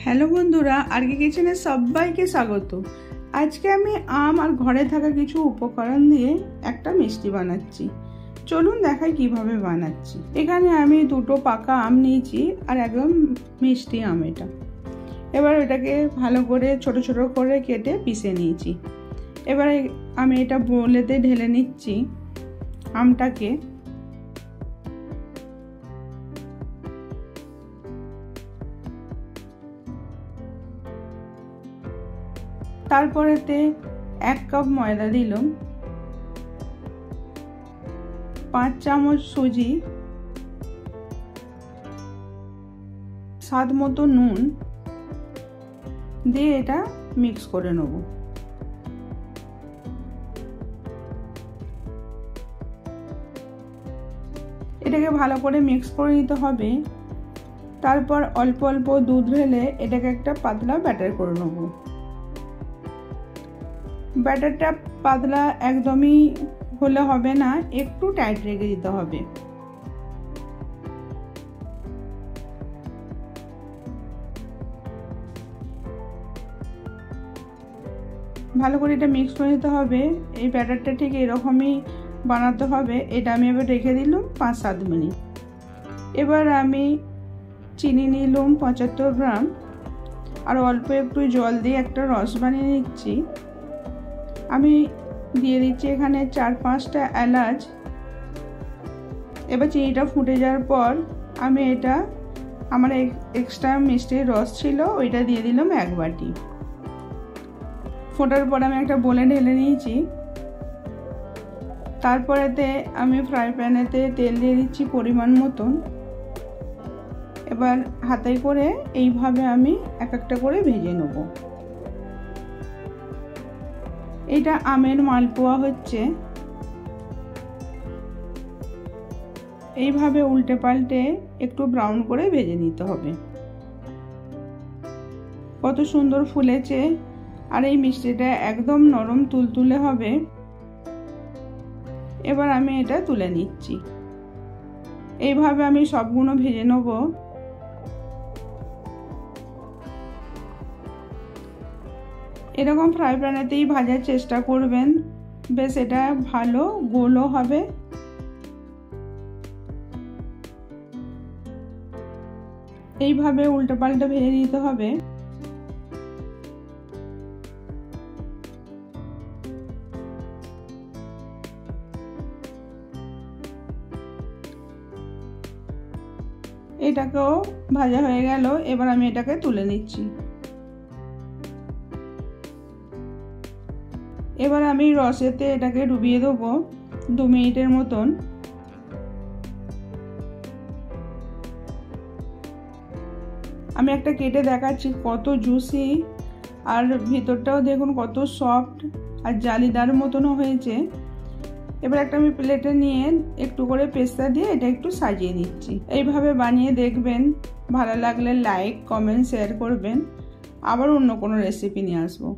Hello বন্ধুরা, আরকে কিচেনে সবাইকে স্বাগত। আজকে আমি আম আর ঘরে থাকা কিছু উপকরণ দিয়ে একটা মিষ্টি বানাচ্ছি। চলুন দেখাই কিভাবে বানাচ্ছি। এখানে আমি দুটো পাকা আম নিয়েছি আর একদম মিষ্টি আম এটা। এবার এটাকে ভালো করে ছোট ছোট করে কেটে পিষে নিয়েছি। এবারে আমি এটা বোলেতে ঢেলে নিচ্ছি আমটাকে। তারপরেতে 1 কাপ ময়দা দিলাম, 5 চামচ সুজি, স্বাদ মতো নুন দিয়ে এটা মিক্স করে নেব। এটাকে ভালো করে মিক্স করে নিতে হবে। তারপর অল্প অল্প দুধ ঢেলে এটাকে একটা পাতলা ব্যাটার করে নেব। ব্যাটারটা পাতলা একদমই হলে হবে না, একটু টাইট রেখে দিতে হবে। ভালো করে এটা মিক্স করে নিতে হবে। এই ব্যাটারটা ঠিক এরকমই বানাতে হবে। এটা আমি এবার রেখে দিলাম 5-7 মিনিট। এবার আমি চিনি নিলাম 75 গ্রাম আর অল্প একটু জল দিয়ে একটা রস বানিয়ে নিচ্ছি। আমি দিয়ে দিচ্ছি এখানে 4-5টা এলাচ। এবার চিনিটা ফুটে যাওয়ার পর আমি এটা আমার এক্সট্রা মিষ্টির রস ছিল ওইটা দিয়ে দিলাম 1 বাটি। ফোটার পর আমি একটা বোলে ঢেলে নিয়েছি। তারপরেতে আমি ফ্রাই প্যানেতে তেল দিয়ে দিচ্ছি পরিমাণ মতন। এবার হাতে করে এইভাবে আমি এক একটা করে ভেজে নেব। এটা আমের মালপোয়া হচ্ছে। এইভাবে উল্টে পাল্টে একটু ব্রাউন করে ভেজে নিতে হবে। কত সুন্দর ফুলেছে আর এই মিষ্টিটা একদম নরম তুলতুলে হবে। এবার আমি এটা তুলে নিচ্ছি। এইভাবে আমি সবগুলো ভেজে নেব। এরকম ফ্রাই প্যানেতেই ভাজার চেষ্টা করবেন, বেশ এটা ভালো গোলও হবে। এইভাবে উল্টো পাল্টা ভেজে নিতে হবে। এটাকেও ভাজা হয়ে গেল। এবার আমি এটাকে তুলে নিচ্ছি। এবার আমি রসেতে এটাকে ডুবিয়ে দেবো 2 মিনিটের মতন। আমি একটা কেটে দেখাচ্ছি কত জুসি আর ভিতরটাও দেখুন কত সফট আর জালিদার মতনও হয়েছে। এবার একটা আমি প্লেটে নিয়ে একটু করে পেস্তা দিয়ে এটা একটু সাজিয়ে দিচ্ছি। এইভাবে বানিয়ে দেখবেন, ভালো লাগলে লাইক কমেন্ট শেয়ার করবেন। আবার অন্য কোনো রেসিপি নিয়ে আসবো।